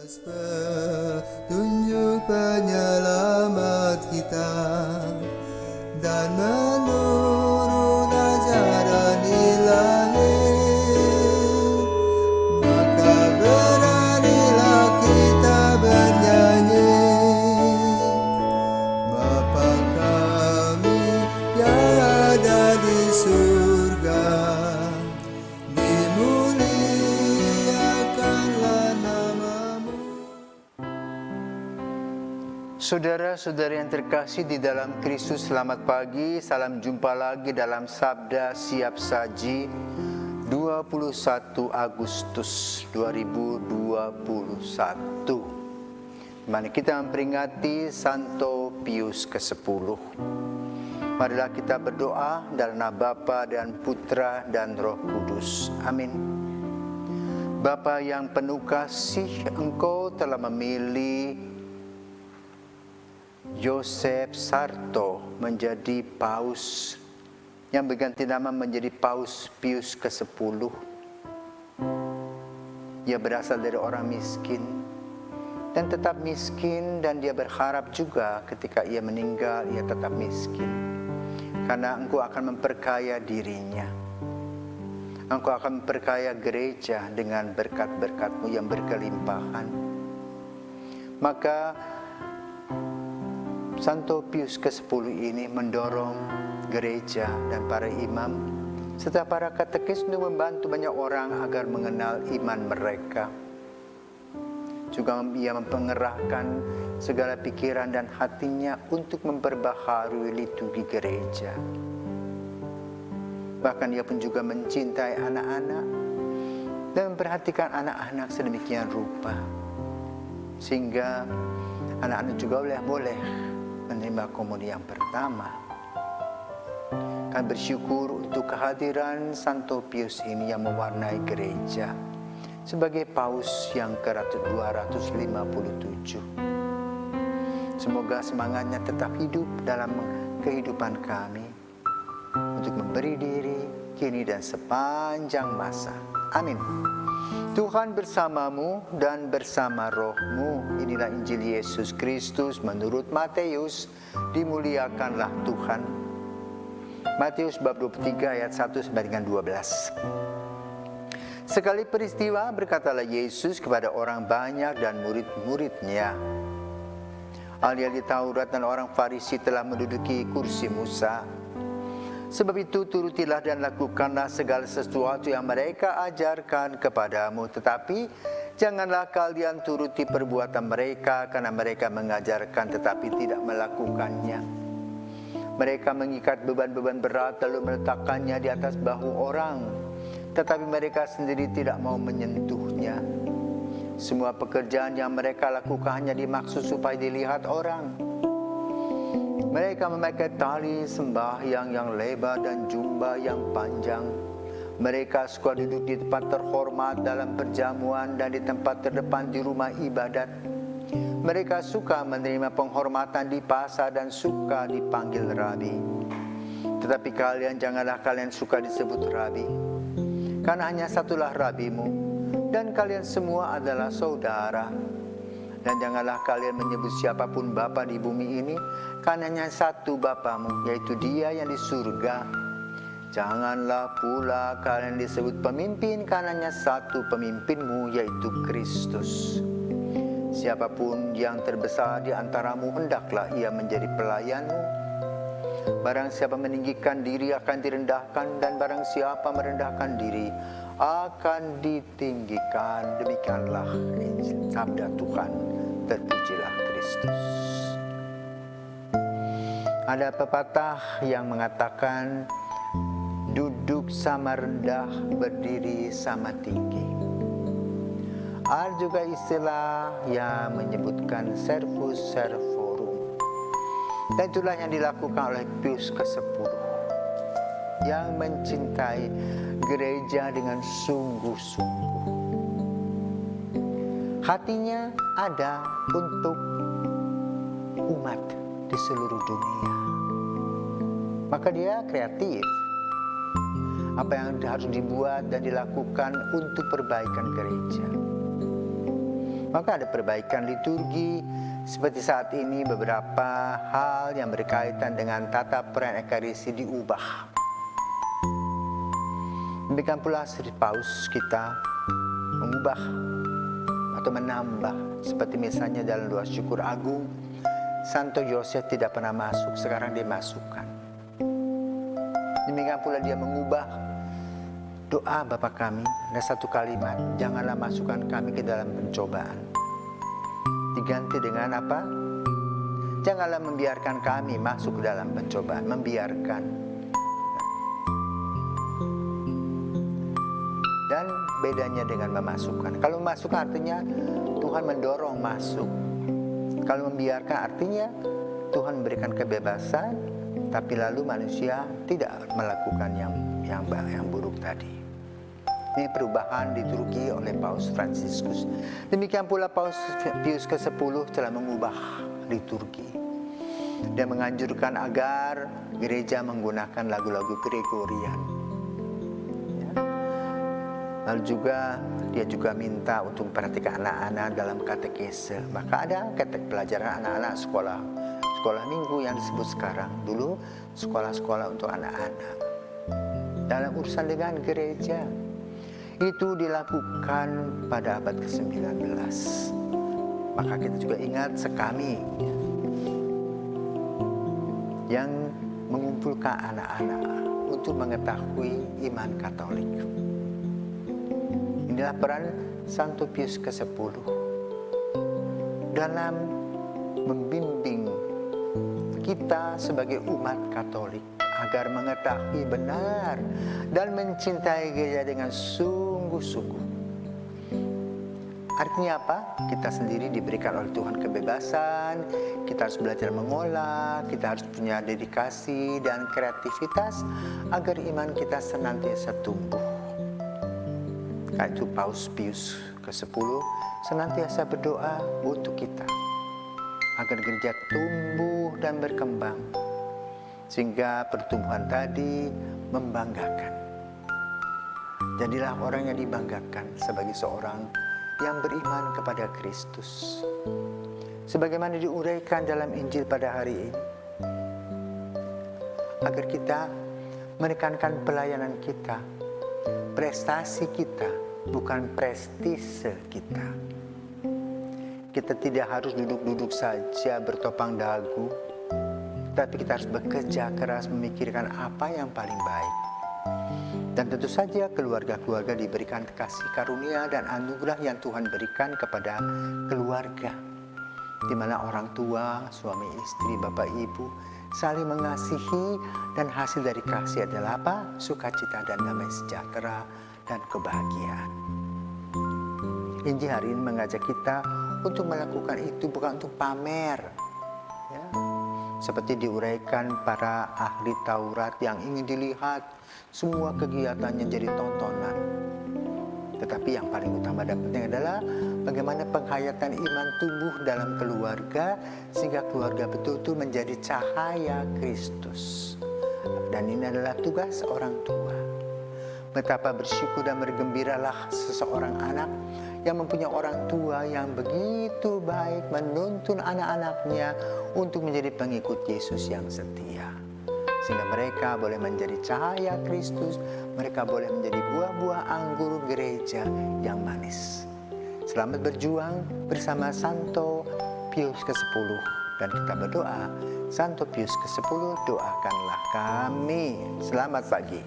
Petunjuk penyelamat kita dan menurut ajaran Ilahi, maka beranilah kita bernyanyi. Bapa kami yang ada di surga, dimuliakanlah namamu. Saudara-saudari yang terkasih di dalam Kristus, selamat pagi. Salam jumpa lagi dalam Sabda Siap Saji 21 Agustus 2021, di mana kita memperingati Santo Pius ke-10. Marilah kita berdoa dalam nama Bapa dan Putra dan Roh Kudus. Amin. Bapa yang penuh kasih, Engkau telah memilih Joseph Sarto menjadi paus yang berganti nama menjadi Paus Pius ke-10. Ia berasal dari orang miskin dan tetap miskin, dan dia berharap juga ketika ia meninggal ia tetap miskin, karena Engkau akan memperkaya dirinya. Engkau akan memperkaya gereja dengan berkat-berkat-Mu yang berkelimpahan. Maka Santo Pius ke-10 ini mendorong gereja dan para imam serta para katekis untuk membantu banyak orang agar mengenal iman mereka. Juga ia mempengerahkan segala pikiran dan hatinya untuk memperbaharui liturgi gereja. Bahkan ia pun juga mencintai anak-anak dan memperhatikan anak-anak sedemikian rupa, sehingga anak-anak juga boleh menerima komuni yang pertama. Kami bersyukur untuk kehadiran Santo Pius ini yang mewarnai gereja sebagai paus yang ke-257. Semoga semangatnya tetap hidup dalam kehidupan kami untuk memberi diri kini dan sepanjang masa. Amin. Tuhan bersamamu dan bersama rohmu. Inilah Injil Yesus Kristus menurut Matius. Dimuliakanlah Tuhan. Matius bab 23 ayat 1 sampai dengan 12. Sekali peristiwa berkatalah Yesus kepada orang banyak dan murid-muridnya, ahli-ahli Taurat dan orang Farisi telah menduduki kursi Musa. Sebab itu turutilah dan lakukanlah segala sesuatu yang mereka ajarkan kepadamu. Tetapi janganlah kalian turuti perbuatan mereka, karena mereka mengajarkan tetapi tidak melakukannya. Mereka mengikat beban-beban berat lalu meletakkannya di atas bahu orang, tetapi mereka sendiri tidak mau menyentuhnya. Semua pekerjaan yang mereka lakukan hanya dimaksud supaya dilihat orang. Mereka memakai tali sembahyang yang lebar dan jubah yang panjang. Mereka suka duduk di tempat terhormat dalam perjamuan dan di tempat terdepan di rumah ibadat. Mereka suka menerima penghormatan di pasar dan suka dipanggil rabi. Tetapi kalian janganlah kalian suka disebut rabi, karena hanya satulah rabimu, dan kalian semua adalah saudara. Dan janganlah kalian menyebut siapapun bapa di bumi ini, karena hanya satu Bapamu, yaitu Dia yang di surga. Janganlah pula kalian disebut pemimpin, karena hanya satu pemimpinmu, yaitu Kristus. Siapapun yang terbesar di antaramu, hendaklah ia menjadi pelayanmu. Barang siapa meninggikan diri akan direndahkan, dan barang siapa merendahkan diri akan ditinggikan. Demikianlah sabda Tuhan. Terpujilah Kristus. Ada pepatah yang mengatakan, duduk sama rendah, berdiri sama tinggi. Ada juga istilah yang menyebutkan servus servorum. Dan itulah yang dilakukan oleh Pius ke-10, yang mencintai gereja dengan sungguh-sungguh. Hatinya ada untuk umat di seluruh dunia. Maka dia kreatif. Apa yang harus dibuat dan dilakukan untuk perbaikan gereja. Maka ada perbaikan liturgi, seperti saat ini beberapa hal yang berkaitan dengan tata perayaan Ekaristi diubah. Demikian pula Sri Paus kita mengubah atau menambah, seperti misalnya dalam doa syukur agung, Santo Yosef tidak pernah masuk, sekarang dimasukkan. Demikian pula dia mengubah doa Bapa kami, ada satu kalimat, janganlah masukkan kami ke dalam pencobaan. Diganti dengan apa? Janganlah membiarkan kami masuk ke dalam pencobaan, membiarkan. Dan bedanya dengan memasukkan. Kalau memasukkan artinya Tuhan mendorong masuk. Kalau membiarkan artinya Tuhan memberikan kebebasan, tapi lalu manusia tidak melakukan yang buruk tadi. Ini perubahan liturgi oleh Paus Fransiskus. Demikian pula Paus Pius ke-10 telah mengubah liturgi. Dia menganjurkan agar gereja menggunakan lagu-lagu Gregorian. Ya. Lalu juga dia juga minta untuk memperhatikan anak-anak dalam katekese. Maka ada pelajaran anak-anak sekolah minggu yang disebut sekarang. Dulu sekolah-sekolah untuk anak-anak. Dalam urusan dengan gereja. Itu dilakukan pada abad ke-19. Maka kita juga ingat sekami yang mengumpulkan anak-anak untuk mengetahui iman Katolik. Inilah peran Santo Pius ke-10 dalam membimbing kita sebagai umat Katolik agar mengetahui benar dan mencintai gereja dengan sungguh-sungguh. Artinya apa? Kita sendiri diberikan oleh Tuhan kebebasan, kita harus belajar mengolah, kita harus punya dedikasi dan kreativitas agar iman kita senantiasa tumbuh. Karena itu Paus Pius ke-10 senantiasa berdoa untuk kita agar gereja tumbuh dan berkembang, sehingga pertumbuhan tadi membanggakan. Jadilah orang yang dibanggakan sebagai seorang yang beriman kepada Kristus. Sebagaimana diuraikan dalam Injil pada hari ini, agar kita menekankan pelayanan kita, prestasi kita, bukan prestise kita. Kita tidak harus duduk-duduk saja bertopang dagu, tapi kita harus bekerja keras memikirkan apa yang paling baik. Dan tentu saja keluarga-keluarga diberikan kasih karunia dan anugerah yang Tuhan berikan kepada keluarga, di mana orang tua, suami istri, bapak ibu saling mengasihi, dan hasil dari kasih adalah apa? Sukacita dan damai sejahtera dan kebahagiaan. Injil hari ini mengajak kita untuk melakukan itu bukan untuk pamer, ya. Seperti diuraikan para ahli Taurat yang ingin dilihat semua kegiatannya jadi tontonan. Tetapi yang paling utama dan penting adalah bagaimana penghayatan iman tumbuh dalam keluarga, sehingga keluarga betul-betul menjadi cahaya Kristus. Dan ini adalah tugas orang tua. Betapa bersyukur dan bergembiralah seseorang anak yang mempunyai orang tua yang begitu baik menuntun anak-anaknya untuk menjadi pengikut Yesus yang setia. Sehingga mereka boleh menjadi cahaya Kristus, mereka boleh menjadi buah-buah anggur gereja yang manis. Selamat berjuang bersama Santo Pius ke-10. Dan kita berdoa, Santo Pius ke-10 doakanlah kami. Selamat pagi.